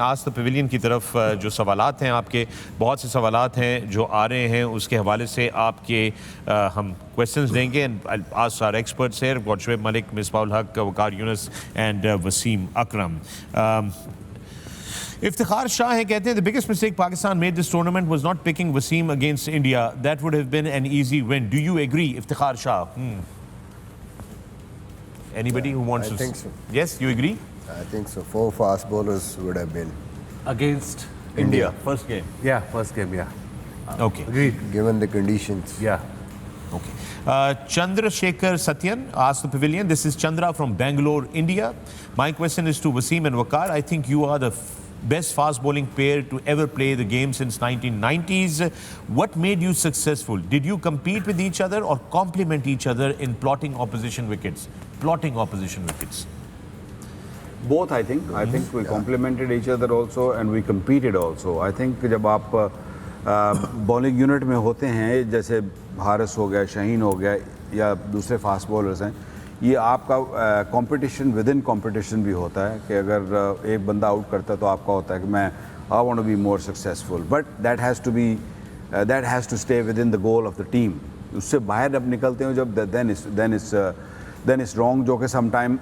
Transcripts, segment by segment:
आज the pavilion की तरफ जो सवालात हैं आपके, बहुत से सवालात हैं जो आ रहे हैं, उसके हवाले से आपके हम क्वेश्चंस देंगे and ask our experts here, got Shoaib Malik, Misbah-ul-Haq, Waqar Younis and Wasim Akram. Iftikhar Shah है, कहते हैं the biggest mistake Pakistan made this tournament was not picking Wasim against India, that would have been an easy win. Do you agree Iftikhar Shah? Anybody who wants I to? think so. Yes, you agree? I think so. 4 fast bowlers would have been Against India. First game. Yeah, first game, yeah. Okay. Agreed. given the conditions. Yeah. Okay. Chandrasekhar Satyan asked the pavilion. This is Chandra from Bangalore, India. My question is to Wasim and Waqar. I think you are the best fast bowling pair to ever play the game since 1990s. What made you successful? Did you compete with each other or complement each other in plotting opposition wickets? Plotting opposition wickets. Both, I think. I think we complemented each other also and we competed also. I think जब आप bowling unit में होते हैं, जैसे हारिस हो गया, शाहीन हो गया या दूसरे फास्ट बॉलर्स हैं, ये आपका कंपटीशन विद इन कंपटीशन भी होता है कि अगर एक बंदा आउट करता है तो आपका होता है कि मैं I want to be more successful, but that has to stay within the goal of the team. उससे बाहर अब निकलते हो जब देन इज़ रॉन्ग, जो कि सम टाइम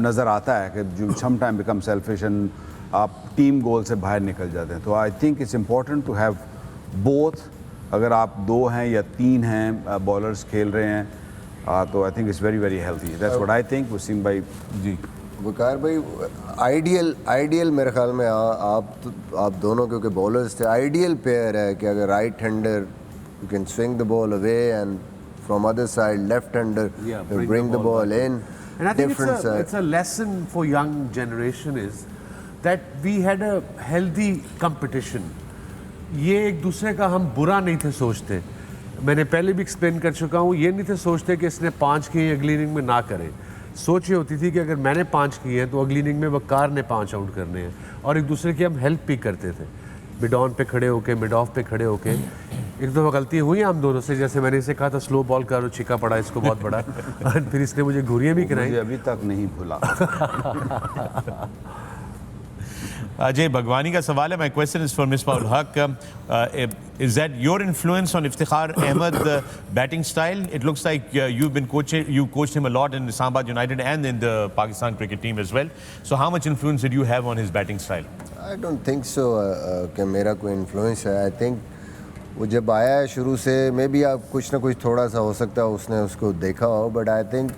नज़र आता है कि जो some time become selfish and आप टीम गोल से बाहर निकल जाते हैं। तो I think it's important to have both. अगर आप 2 हैं या 3 हैं बॉलर्स खेल रहे हैं तो I think it's very very healthy. That's what I think. Wasim भाई जी। वकार भाई, आइडियल मेरे ख्याल में आप दोनों क्योंकि बॉलर्स थे, आइडियल पेयर है कि अगर right hander you can swing the ball away and from other side left-hander bring the ball in. And I think it's a lesson for young generation is that we had a healthy competition. ये एक दूसरे का हम बुरा नहीं थे सोचते। मैंने पहले भी एक्सप्लेन कर चुका हूँ, ये नहीं थे सोचते कि इसने 5 किए अगली इनिंग में ना करे। सोच ये होती थी कि अगर मैंने 5 किए हैं तो अगली इनिंग में वकार ने 5 आउट करने हैं, और एक दूसरे की हम हेल्प भी करते थे। मिड ऑन पे खड़े होके, मिड ऑफ पे खड़े होके। एक दो गलती हुई हम दोनों से, जैसे मैंने इसे कहा था स्लो बॉल करो, छिका पड़ा इसको बहुत बड़ा और फिर इसने मुझे घुरियाँ भी कराई। अभी तक नहीं भूला। अजय भगवानी का सवाल है। My question is for Misbah-ul-Haq. Is that your influence on Iftikhar Ahmed batting style? It looks like you coached him a lot in Islamabad United and in the Pakistan cricket team as well. So how much influence did you have on his batting style? I don't think so कि मेरा कोई influence है। I think वो जब आया है शुरू से, मे बी आप कुछ ना कुछ थोड़ा सा हो सकता है उसने उसको देखा हो, बट आई थिंक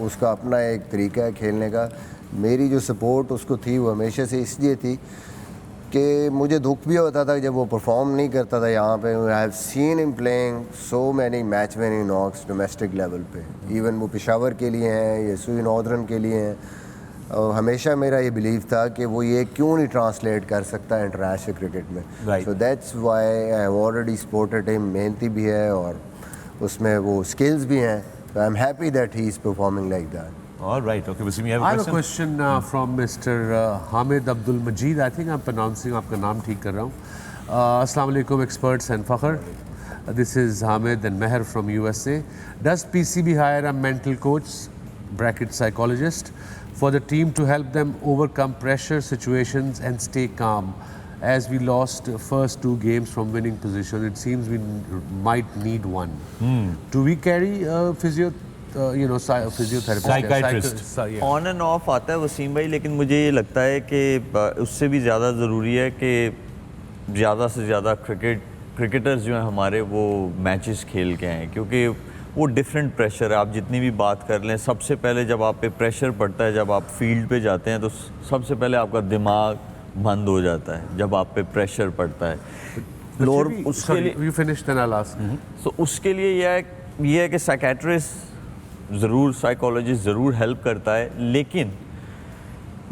उसका अपना एक तरीका है खेलने का। मेरी जो सपोर्ट उसको थी वो हमेशा से इसलिए थी कि मुझे दुख भी होता था जब वो परफॉर्म नहीं करता था यहाँ पे। I have seen him playing so many match winning knocks domestic level पे, इवन वो पेशावर के लिए हैं या सुई नॉर्दर्न के लिए हैं। और हमेशा मेरा ये बिलीव था कि वो ये क्यों नहीं ट्रांसलेट कर सकता इंटरनेशनल क्रिकेट में। So that's why I have already supported him. मेहनती भी है और उसमें वो स्किल्स भी हैं। So I am happy that he is performing like that. All right. Okay, Wasim, you have I have a question from Mr. Hamid Abdul Majid. I think I'm pronouncing आपका नाम ठीक कर रहा हूँ। Assalamu alaikum experts and Fakhr. This is Hamid and Meher from USA. Does PCB hire a mental coach bracket psychologist for the team to help them overcome pressure situations and stay calm? As we lost first 2 games from winning position, it seems we might need one. Do we carry physiotherapist, psychiatrist? On end of आता है वसीम भाई, लेकिन मुझे ये लगता है कि उससे भी ज़्यादा ज़रूरी है कि ज़्यादा से ज़्यादा क्रिकेटर्स जो हैं हमारे वो मैचेस खेल के आएँ, क्योंकि वो डिफरेंट प्रेशर है। आप जितनी भी बात कर लें, सबसे पहले जब आप पे प्रेशर पड़ता है, जब आप फील्ड पे जाते हैं तो सबसे पहले आपका दिमाग बंद हो जाता है जब आप पे प्रेशर पड़ता है। लोअर उसके लिए उसके लिए यह है कि साइकेट्रिस्ट ज़रूर, साइकोलॉजिस्ट ज़रूर हेल्प करता है, लेकिन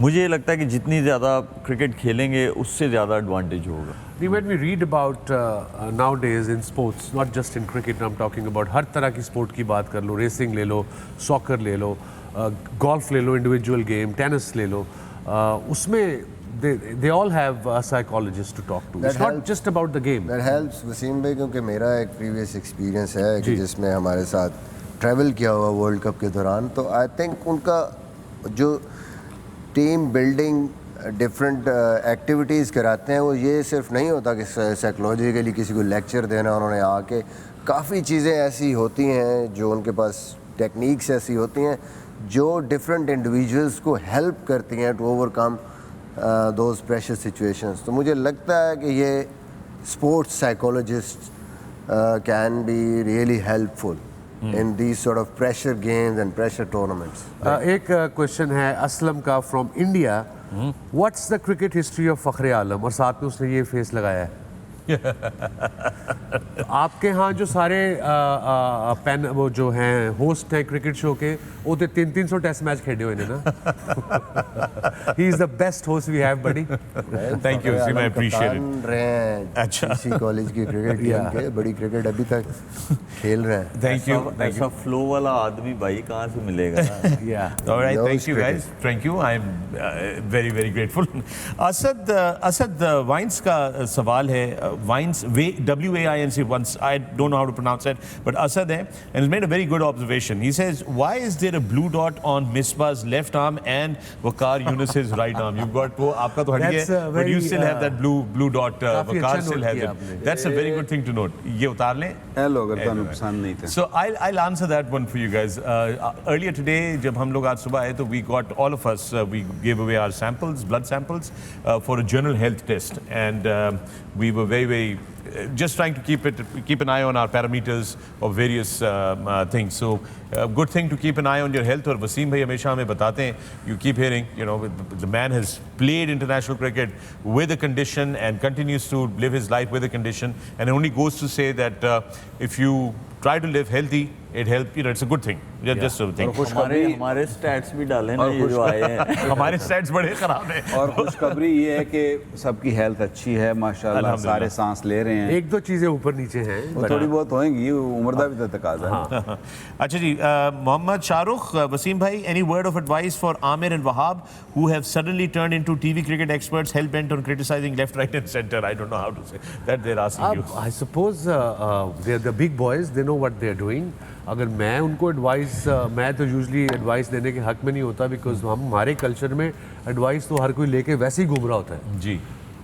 मुझे ये लगता है कि जितनी ज़्यादा क्रिकेट खेलेंगे उससे ज़्यादा एडवांटेज होगा। When we read about nowadays in sports, not just in cricket, I'm talking about हर तरह की स्पोर्ट की बात कर लो, रेसिंग ले लो, सॉकर ले लो, गोल्फ ले लो, इंडिविजुअल गेम, टेनिस ले लो, उसमें they all have a psychologist to talk to. It's not just about the game. That helps Wasim भाई, क्योंकि मेरा एक प्रीवियस एक्सपीरियंस है कि जिसमें हमारे साथ ट्रैवल किया हुआ वर्ल्ड कप के दौरान, तो आई थिंक उनका जो टीम बिल्डिंग डिफरेंट एक्टिविटीज़ कराते हैं, वो ये सिर्फ नहीं होता कि साइकोलॉजिकली किसी को लेक्चर देना, उन्होंने आके काफ़ी चीज़ें ऐसी होती हैं जो उनके पास टेक्निक्स ऐसी होती हैं जो डिफरेंट इंडिविजुअल्स को हेल्प करती हैं to overcome those pressure situations. तो मुझे लगता है कि ये sports psychologist can be really helpful in these sort of pressure games and pressure tournaments. एक क्वेश्चन है असलम का from India, what's the cricket history of Fakhar Alam, और साथ में उसने ये फेस लगाया है। आपके यहाँ जो सारे पेन वो जो हैं होस्ट हैं क्रिकेट शो के, वो तो 300 टेस्ट मैच खेले हुए हैं ना। He is the best host we have buddy. Thank you Wasim, I appreciate it. रहे हैं अच्छा। इसी कॉलेज की क्रिकेट टीम के बड़ी क्रिकेट अभी तक खेल रहे हैं। Thank you. ऐसा फ्लो वाला आदमी भाई कहाँ से मिलेगा? Alright, thank you guys. Thank you. I'm very very grateful. Asad वाइंस का सवाल है। Wines, W-A-I-N-C. Once I don't know how to pronounce it, but Asad hai, and he's made a very good observation. He says, "Why is there a blue dot on Misbah's left arm and Waqar Younis's right arm? You've got वो आपका तो हट गया, but you still have that blue dot. Waqar still has it. That's a very good thing to note. ये उतार लें. Hello, अगर तो पसंद नहीं थे. So I'll answer that one for you guys. Earlier today, जब हम लोग आज सुबह आए तो we got all of us we gave away our samples, blood samples, for a general health test, and we were very just trying to keep an eye on our parameters of various things. So good thing to keep an eye on your health. और वसीम भाई हमेशा हमें बताते हैं, you keep hearing, you know, the man has played international cricket with a condition and continues to live his life with a condition, and it only goes to say that if you try to live healthy, it helps, you know, it's a good thing. Just a thing. हमारे stats भी डाले ना ये जो आए हैं। हमारे stats बड़े खराब हैं। और खुशखबरी ये है कि सबकी हेल्थ अच्छी है माशाल्लाह, सारे सांस ले रहे हैं। एक दो चीजें ऊपर नीचे हैं, वो थोड़ी बहुत होंगी, उम्र का भी तो तकाजा है। अच्छा जी, मोहम्मद शाहरुख, वसीम भाई, any word of advice for Amir and Wahab who have suddenly turned into TV cricket experts hell bent on criticizing left, right and center? I don't know how to say that. They're asking you. I suppose they're the big boys, they know what they're doing. अगर मैं उनको advice, मैं तो usually advice देने के हक में नहीं होता, बिकॉज हमारे कल्चर में एडवाइस तो हर कोई लेके वैसे ही घूम रहा होता है जी।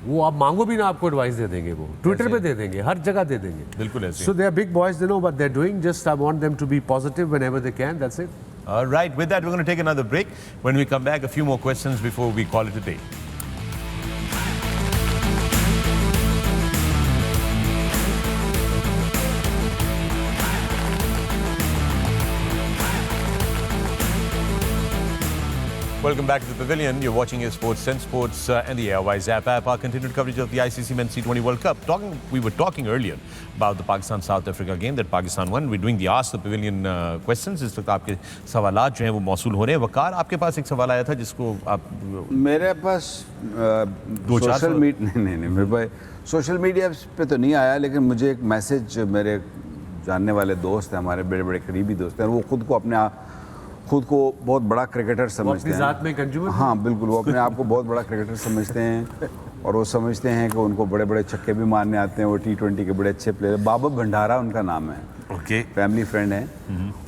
वो आप मांगो भी ना, आपको एडवाइस दे देंगे, वो ट्विटर पे दे देंगे, हर जगह दे देंगे। बिल्कुल ऐसे। So they are big boys, they know what they are doing, just I want them to be positive whenever they can, that's it. All right, with that we're going to take another break. When we come back, a few more questions before we call it a day. Welcome back to the Pavilion. You're watching Sports and Sports and the Airwise app. Our continued coverage of the ICC Men's T20 World Cup. We were talking earlier about the Pakistan-South Africa game that Pakistan won. We're doing the Ask the Pavilion questions. इस वक्त आपके सवालात जो हैं वो मौसूल हो रहे हैं। वकार, आपके पास एक सवाल आया था जिसको आप मेरे पास सोशल मीडिया नहीं मेरे पास सोशल मीडिया पे तो नहीं आया, लेकिन मुझे एक मैसेज मेरे जानने वाले दोस्त हैं, हमारे बड़े बड़े करीबी दोस्त हैं, वो खुद को बहुत बड़ा क्रिकेटर समझते हैं। जात में कंज्यूमर? हाँ बिल्कुल, वो अपने आप को बहुत बड़ा क्रिकेटर समझते हैं और वो समझते हैं कि उनको बड़े बड़े छक्के भी मारने आते हैं, वो T20 के बड़े अच्छे प्लेयर। बाबा भंडारा उनका नाम है, ओके, फैमिली फ्रेंड है।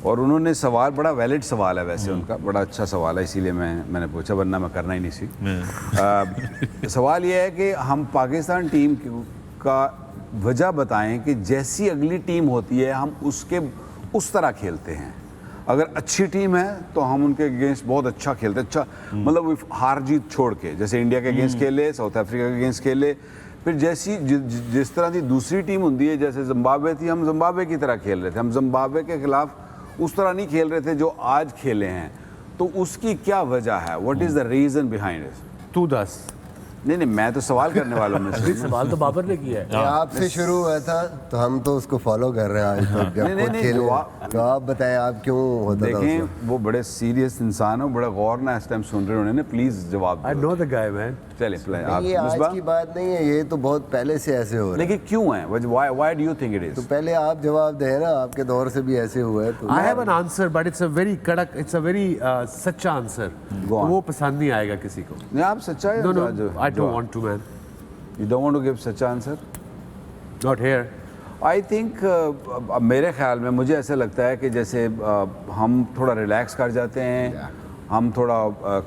और उन्होंने सवाल, बड़ा वैलिड सवाल है वैसे उनका, बड़ा अच्छा सवाल है, इसीलिए मैंने पूछा, वरना मैं करना ही नहीं सी। सवाल ये है कि हम पाकिस्तान टीम का वजह बताएं कि जैसी अगली टीम होती है हम उसके उस तरह खेलते हैं। अगर अच्छी टीम है तो हम उनके अगेंस्ट बहुत अच्छा खेलते हैं, अच्छा मतलब हार जीत छोड़ के, जैसे इंडिया के अगेंस्ट खेले, साउथ अफ्रीका के अगेंस्ट खेले, फिर जिस तरह की दूसरी टीम होती है, जैसे जिम्बाब्वे थी, हम जिम्बाब्वे की तरह खेल रहे थे, हम जिम्बाब्वे के खिलाफ उस तरह नहीं खेल रहे थे जो आज खेले हैं। तो उसकी क्या वजह है? What is the reason behind it? तू दस। नहीं, मैं तो सवाल करने वाला हूँ। सवाल तो बाबर ने किया है। आपसे शुरू हुआ था तो हम तो उसको फॉलो कर रहे हैं आज तक। नहीं, तो आप बताएं आप क्यों होता था? देखें, वो बड़े सीरियस इंसान है, बड़े गौर ना इस टाइम सुन रहे होने, प्लीज जवाब दो। I know the guy, man. चलिए ये आज की बात नहीं है, ये तो बहुत पहले से ऐसे हो रहा है। लेकिन क्यों है? Why do you think it is? तो पहले आप जवाब दें ना, आपके दौर से भी ऐसे हुआ है। तो I have an answer, but it's a very कड़क, it's a very सच्चा आंसर। वो पसंद नहीं आएगा किसी को। नहीं, आप सच्चा है? No, I don't want to, man. You don't want to give such answer? Not here. I think मेरे ख्याल में मुझे ऐसा लगता है कि जैसे हम थोड़ा रिलैक्स कर जाते हैं, हम थोड़ा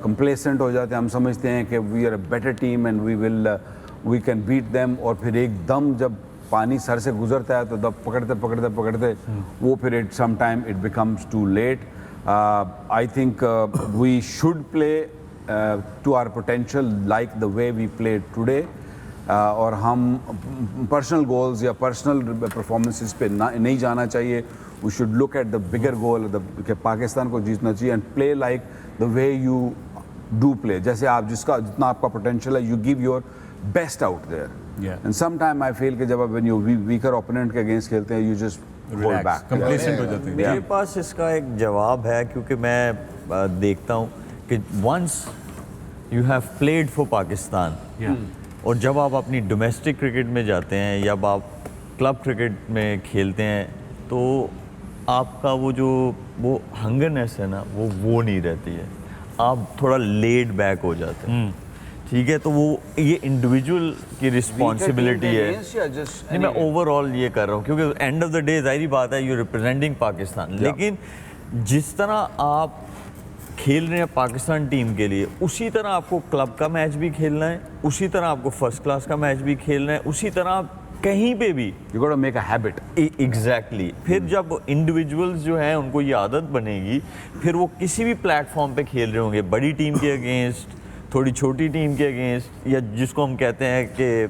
कंप्लेसेंट हो जाते हैं, हम समझते हैं कि we are a better team and we can beat them, और फिर एकदम जब पानी सर से गुजरता है तो तब पकड़ते वो फिर it some time it becomes too late. I think we should play to our potential like the way we play today, और हम पर्सनल गोल्स या पर्सनल परफॉर्मेंसेस पे नहीं जाना चाहिए. We should look at the bigger goal कि पाकिस्तान को जीतना चाहिए and play like the way you do play. जैसे आप जितना आपका पोटेंशियल है, you give your best out there. And some time I feel कि जब आप व्हेन यू वीकर ओपोनेंट के अगेंस्ट खेलते हैं, you just hold back, complacent हो जाते हैं. मेरे पास इसका एक जवाब है, क्योंकि मैं देखता हूँ कि once you have played for Pakistan, और जब आप अपनी डोमेस्टिक क्रिकेट में जाते हैं या आप क्लब क्रिकेट में खेलते हैं, तो आपका वो हंगरनेस है ना, वो नहीं रहती है. आप थोड़ा लेड बैक हो जाते हैं. ठीक है, तो वो ये इंडिविजुअल की रिस्पॉन्सिबिलिटी है. नहीं, मैं ओवरऑल ये कर रहा हूँ, क्योंकि एंड ऑफ द डे जाहिर बात है यू रिप्रेजेंटिंग पाकिस्तान. लेकिन जिस तरह आप खेल रहे हैं पाकिस्तान टीम के लिए, उसी तरह आपको क्लब का मैच भी खेलना है, उसी तरह आपको फर्स्ट क्लास का मैच भी खेलना है, उसी तरह आप कहीं पे भी you got to make a habit. Exactly. फिर जब इंडिविजुअल्स जो हैं उनको ये आदत बनेगी, फिर वो किसी भी प्लेटफॉर्म पे खेल रहे होंगे, बड़ी टीम के अगेंस्ट, थोड़ी छोटी टीम के अगेंस्ट, या जिसको हम कहते हैं कि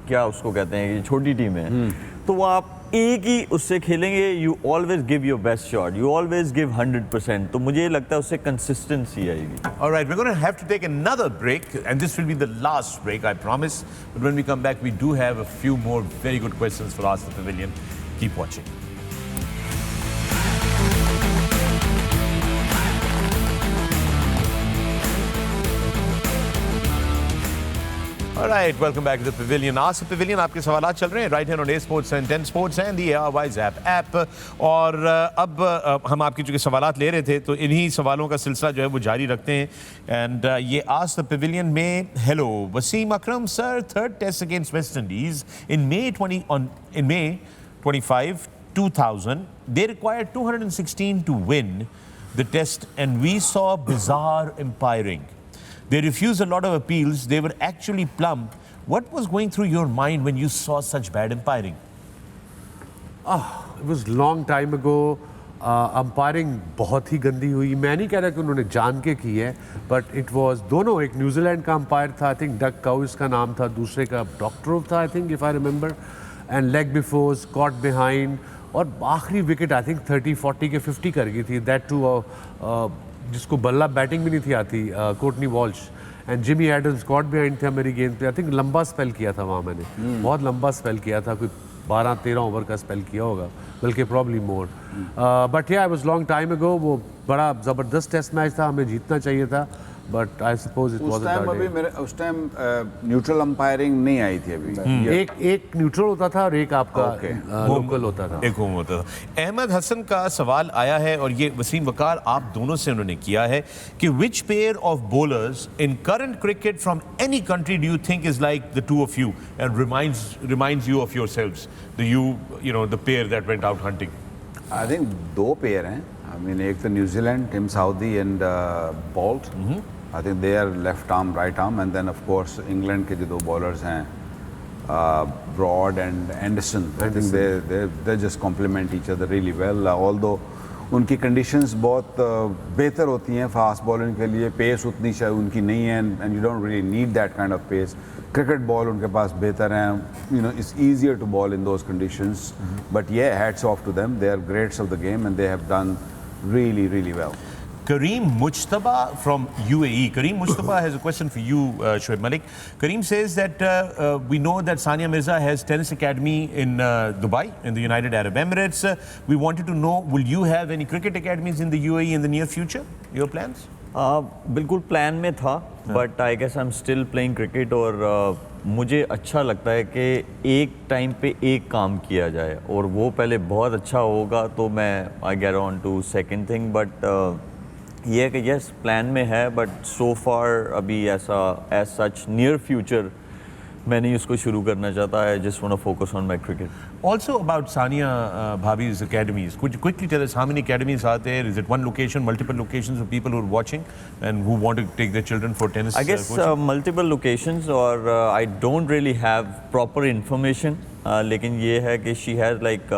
क्या उसको कहते हैं कि छोटी टीम है, तो वो आप एक ही उससे खेलेंगे. You always give your best shot, you always give 100%. तो मुझे लगता है उससे कंसिस्टेंसी आएगी. All right, we're going to have to take another break, and this will be the last break, I promise. But when we come back, we do have a few more very good questions for Ask the Pavilion. Keep watching. All right, welcome back to the Pavilion. Ask the Pavilion. आपके सवालात चल रहे हैं right hand on A Sports and 10 Sports and the ARY's app. और अब हम आपके चूँकि सवालात ले रहे थे, तो इन्हीं सवालों का सिलसिला जो है वो जारी रखते हैं. एंड ये Ask the Pavilion में hello Wasim Akram sir, third test against West Indies in May 25, 2000. They required 216 to win the test, and we saw bizarre umpiring. They refused a lot of appeals. They were actually plumb. What was going through your mind when you saw such bad umpiring? It was long time ago. Umpiring बहुत ही गंदी हुई. मैं नहीं कह रहा कि उन्होंने जान के की है, but it was दोनों. एक न्यूजीलैंड का अंपायर था, I think डग काउस का नाम था, दूसरे का डॉक्टरोव था, I think if I remember, and leg before, caught behind, और आखिरी विकेट I think 30-40 के 50 कर गई थी. That too जिसको बल्ला बैटिंग भी नहीं थी आती, Courtney Walsh and Jimmy Adams caught behind थे मेरी गेंद पे. आई थिंक लंबा स्पेल किया था वहाँ मैंने, बहुत लंबा स्पेल किया था, कोई 12-13 ओवर का स्पेल किया होगा, बल्कि प्रॉब्ली मोर. बट या, I was long time ago. वो बड़ा ज़बरदस्त टेस्ट मैच था, हमें जीतना चाहिए था, but I suppose it was उस टाइम न्यूट्रल अंपायरिंग नहीं आई थी अभी. एक न्यूट्रल होता था और एक आपका लोकल होता था. एक होम होता था. अहमद हसन का सवाल आया है, और ये वसीम वकार आप दोनों से उन्होंने किया है कि which pair of bowlers in current cricket from any country do you think is like the two of you and reminds you of yourselves, the pair that went out hunting? I think दो pair हैं. I mean एक तो New Zealand, Tim Southee and Boult. I think they are left arm, right arm, and then of course England के जो दो bowlers हैं, Broad and Anderson. I think they just complement each other really well. Although उनकी conditions बहुत बेहतर होती हैं fast bowling के लिए, pace उतनी शायद उनकी नहीं है, and you don't really need that kind of pace. Cricket ball उनके पास बेहतर हैं. It's easier to bowl in those conditions. But yeah, hats off to them. They are greats of the game and they have done really, really well. Kareem Mujtaba from UAE. Kareem Mujtaba has a question for you, Shoaib Malik. Kareem says that we know that Sania Mirza has tennis academy in Dubai, in the United Arab Emirates. We wanted to know, will you have any cricket academies in the UAE in the near future? Your plans? बिल्कुल plan में था, but I guess I am still playing cricket. और मुझे अच्छा लगता है कि एक टाइम पे एक काम किया जाए, और वो पहले बहुत अच्छा होगा तो मैं I get on to second thing. But ये कि यस प्लान में है, बट सो फार अभी ऐसा एज सच नियर फ्यूचर मैं नहीं उसको शुरू करना चाहता. I just want to focus on my cricket. Also about Sania Bhabi's academies, could you quickly tell us how many academies are there? Is it one location, multiple locations for people who are watching and who want to take their children for tennis? I guess multiple locations, or I don't really have proper information. लेकिन ये है कि she has like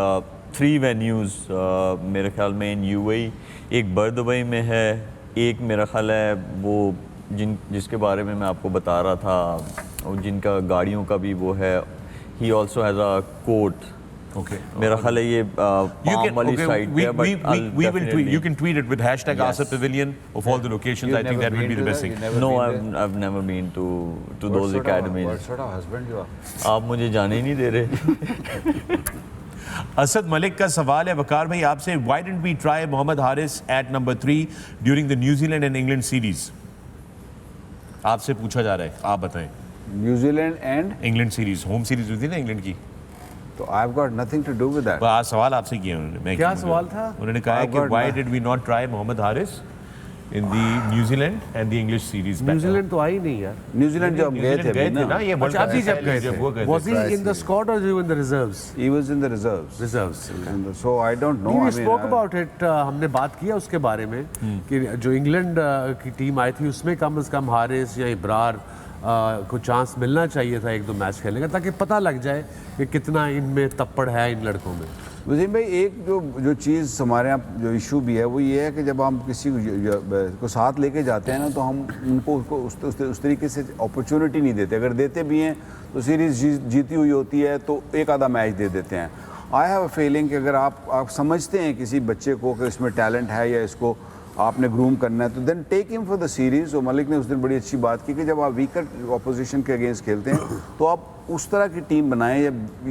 3 venues मेरे ख्याल में in UAE. एक Dubai में है, एक मेरा ख्याल है वो जिसके बारे में मैं आपको बता रहा था, और जिनका गाड़ियों का भी वो है. He also has a court. Okay. मेरा ख्याल है ये palm वाली side पे है, but I'll we will tweet. definitely- You can tweet it with hashtag Yes. AskThePavilion of all the locations. You've I think never that will be been the to best that? thing. You've never No, been there? I've never been to What those sort of- academies. What sort of husband you are? आप मुझे जाने ही नहीं दे रहे. असद मलिक का सवाल है वकार भाई आपसे, why didn't we try Mohammad Haris at number 3 during the New Zealand and England series? आपसे पूछा जा रहा है, आप बताएं. New Zealand and England series, home series हुई थी ना इंग्लैंड की. तो I have got nothing to do with that. पर आज सवाल आपसे किया उन्होंने. मैं क्या क्यों बोल सवाल रहा हूं? था? उन्होंने कहा है I've कि got why no- did we not try Mohammad Haris in the New Zealand and the English series? New Zealand तो आई नहीं यार. न्यूजीलैंड जब गए थे अभी ना, ये World अच्छा, Cup अभी से जब पहले गए जब वो गए थे. Was he Try in the squad or you in the reserves? he was in the reserves. Reserves. So I don't know. We I mean, spoke about it. हमने बात किया उसके बारे में कि जो इंग्लैंड की टीम आई थी उसमें कम से कम हारिस या इब्रार को चांस मिलना चाहिए था 1-2 मैच खेलने का, ताकि पता लग जाए कि कितना इनमें तप्पड़ है इन लड़कों में. वसीम भाई, एक जो चीज़ हमारे यहाँ जो इशू भी है वो ये है कि जब हम किसी को साथ लेके जाते हैं ना, तो हम उनको उसको उस तरीके से अपॉर्चुनिटी नहीं देते. अगर देते भी हैं तो सीरीज़ जीती हुई होती है तो एक आधा मैच दे देते हैं. आई हैव अ फीलिंग कि अगर आप समझते हैं किसी बच्चे को कि इसमें टैलेंट है या इसको आपने ग्रूम करना है, तो then take him for the series. और मलिक ने उस दिन बड़ी अच्छी बात की कि जब आप वीकर ऑपोजिशन के अगेंस्ट खेलते हैं तो आप उस तरह की टीम बनाएं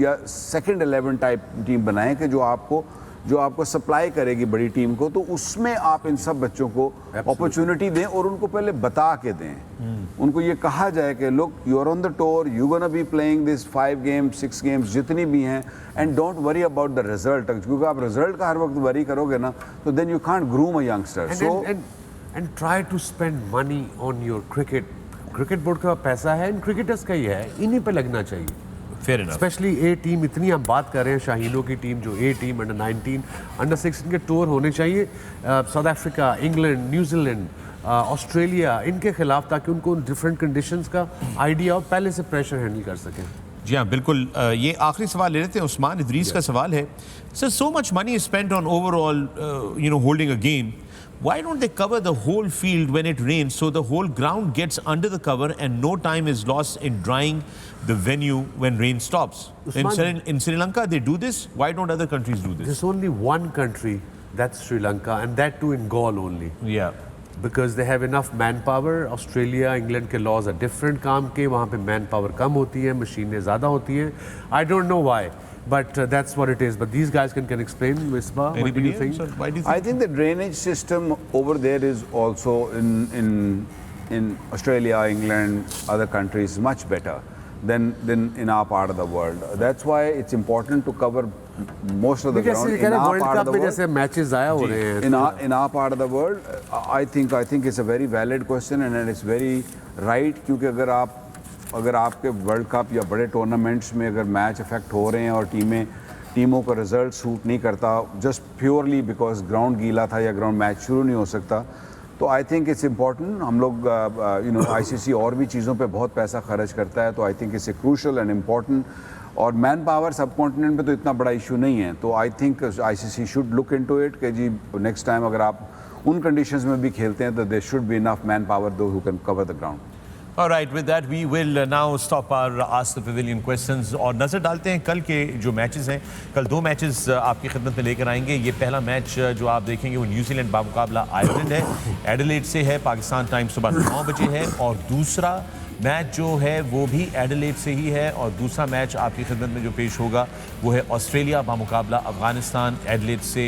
या सेकंड 11 टाइप टीम बनाएं कि जो आपको सप्लाई करेगी बड़ी टीम को. तो उसमें आप इन सब बच्चों को अपॉर्चुनिटी दें और उनको पहले बता के दें. उनको ये कहा जाए कि look, you are on the tour, you gonna be playing this 5 games 6 games जितनी भी हैं, and don't worry about the result. क्योंकि आप रिजल्ट का हर वक्त वरी करोगे ना, तो then you can't groom a youngster. And try to spend money on your cricket. Cricket board का पैसा है, इन क्रिकेटर्स का ही है, इन्हीं पे लगना चाहिए. Fair enough. स्पेशली ए टीम, इतनी हम बात कर रहे हैं शाहीनों की टीम, जो ए टीम अंडर 19 अंडर 16 के टूर होने चाहिए south Africa, England, New Zealand, Australia, इनके खिलाफ, ताकि उनको डिफरेंट कंडीशंस का आइडिया और पहले से प्रेशर हैंडल कर सकें. जी हाँ बिल्कुल. ये आखिरी सवाल ले लेते हैं. उस्मान इदरीस का सवाल है, sir so much money is spent on overall holding a game. Why don't they cover the whole field when it rains so the whole ground gets under the cover and no time is lost in drying the venue when rain stops? In Sri Lanka they do this. Why don't other countries do this? There's only one country, that's Sri Lanka, and that too in Gaul only. Yeah. Because they have enough manpower. Australia, England के laws are different काम के, वहाँ पे manpower कम होती है, मशीनें ज़्यादा होती हैं. I don't know why, but that's what it is. But these guys can explain. Misbah, what do Anybody you think? else? Or why do you I think? think the drainage system over there is also in Australia, England, other countries much better than in our part of the world. That's why it's important to cover most of the ground जैसे in our world part of cup the में world. जैसे matches ज़ाया हो रहे हैं. In our part of the world, I think it's a very valid question and it's very right. क्योंकि अगर आपके वर्ल्ड कप या बड़े टूर्नामेंट्स में अगर मैच अफेक्ट हो रहे हैं और टीमों का रिजल्ट सूट नहीं करता जस्ट प्योरली बिकॉज ग्राउंड गीला था या ग्राउंड मैच शुरू नहीं हो सकता, तो आई थिंक इट्स इम्पॉर्टेंट. हम लोग आईसीसी और भी चीज़ों पे बहुत पैसा खर्च करता है, तो I think it's a crucial and important. और मैन पावर सब कॉन्टिनेंट पे तो इतना बड़ा इशू नहीं है, तो I think ICC should look into it कि जी नेक्स्ट टाइम अगर आप उन कंडीशंस में भी खेलते हैं तो there should be enough manpower दो who can cover the ground. All right, with that we will now stop our Ask the Pavilion questions और नज़र डालते हैं कल के जो मैचेस हैं. कल 2 मैचेस आपकी खिदमत में लेकर आएंगे. ये पहला मैच जो आप देखेंगे वो न्यूजीलैंड बामुकाबला आयरलैंड है, एडिलेड से है, पाकिस्तान टाइम सुबह 9 बजे है. और दूसरा मैच जो है वो भी एडिलेड से ही है, और दूसरा मैच आपकी खिदमत में जो पेश होगा वो है ऑस्ट्रेलिया बामुकाबला अफगानिस्तान, एडिलेड से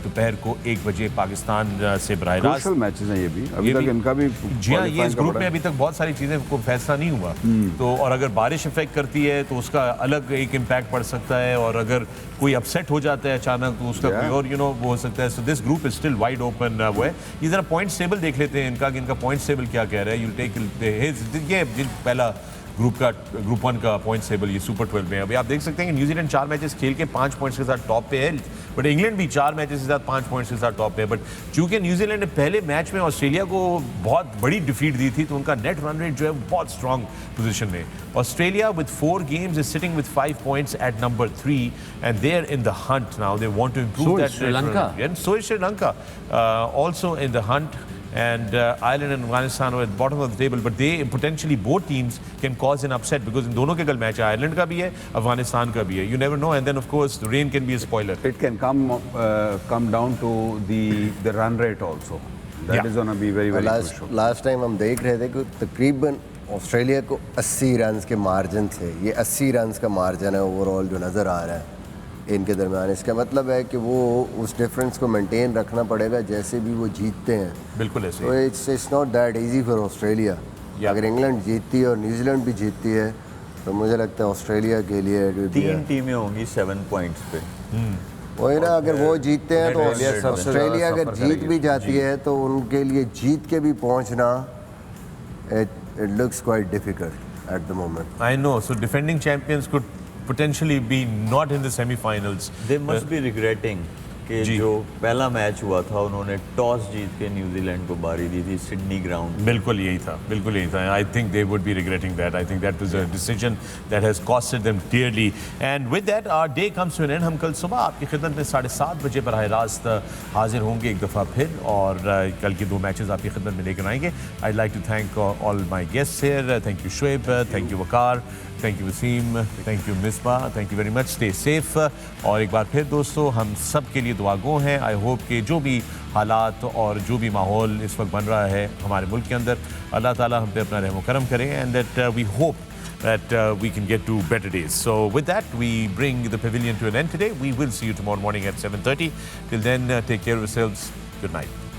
दोपहर को 1 बजे पाकिस्तान से बराह रास्त. क्रूशियल मैचेस हैं ये भी, अभी तक इनका भी. जी हाँ, ये इस ग्रुप में अभी तक बहुत सारी चीज़ें को फैसला नहीं हुआ, तो और अगर बारिश इफेक्ट करती है तो उसका अलग एक इम्पैक्ट पड़ सकता है, और अगर कोई अपसेट हो जाता है अचानक तो उसका कोई और वो हो सकता है. So this group is still wide open. वो है ये ज़रा पॉइंट्स टेबल देख लेते हैं इनका कि इनका पॉइंट्स टेबल क्या कह रहा है. यू टेक ये पहला ग्रुप 1 का पॉइंट टेबल ये सुपर 12 में है। अभी आप देख सकते हैं कि न्यूजीलैंड 4 मैचेस खेल के 5 पॉइंट्स के साथ टॉप पे है, बट इंग्लैंड भी 4 मैचेस के साथ 5 पॉइंट्स के साथ टॉप पे है। बट चूंकि न्यूजीलैंड ने पहले मैच में ऑस्ट्रेलिया को बहुत बड़ी डिफीट दी थी, तो उनका नेट रन रेट जो है बहुत स्ट्रॉन्ग पोजीशन में। Australia with 4 games is sitting with 5 points at number 3 and they are in the hunt now. They want to improve that. Sri-Lanka. And so is Sri Lanka, also in the hunt. And Ireland and Afghanistan are at the bottom of the table, but they potentially both teams can cause an upset because in दोनों के कल match है, Ireland का भी है, अफगानिस्तान का भी है. You never know, and then of course the rain can be a spoiler. It can come down to the run rate also. That Yeah. is going to be very crucial. Last time हम देख रहे थे कि तकरीबन Australia को 80 run के margin से, ये 80 रन का मार्जिन है ओवरऑल जो नज़र आ रहा है इनके दरमियान। इसका मतलब है कि वो उस डिफरेंस को मेंटेन रखना पड़ेगा जैसे भी वो जीतते हैं। बिल्कुल ऐसे तो ही. It's not that easy for Australia. अगर इंग्लैंड जीतती है और न्यूजीलैंड भी जीतती है तो मुझे लगता है ऑस्ट्रेलिया के लिए 3 टीमें होंगी 7 पॉइंट्स पे। वही ना, अगर वो जीतते हैं तो ऑस्ट्रेलिया सबसे ऑस्ट्रेलिया ज़्यादा अगर सफ़र जीत करेगी। भी जाती है तो उनके लिए जीत के भी पहुंचना it looks quite difficult at the moment. I know. So defending champions could potentially be not in the semi-finals. They must be regretting कि जी. जो पहला मैच हुआ था उन्होंने टॉस जीत के न्यूजीलैंड को बारी दी थी सिडनी ग्राउंड। बिल्कुल यही था, बिल्कुल यही था. I think they would be regretting that. I think that was a decision that has costed them dearly. And with that, our day comes to an end. हम कल सुबह आपकी खिदमत में 7:30 बजे बराह रास्त हाजिर होंगे एक दफ़ा फिर, और कल के 2 मैचेस आपकी खिदमत में लेकर आएंगे. I'd like to thank all my guests here. Thank you Shoaib, thank you Waqar, thank you Wasim, thank you Misbah, thank you very much. Stay safe. और एक बार फिर दोस्तों हम सब के लिए दुआगो हैं. आई होप कि जो भी हालात और जो भी माहौल इस वक्त बन रहा है हमारे मुल्क के अंदर, अल्लाह ताला हम पे अपना रहम करम करें, and that we hope that we can get to better days. So with that, we bring the pavilion to an end today. We will see you tomorrow morning at 7:30. Till then, take care of yourselves. Good night.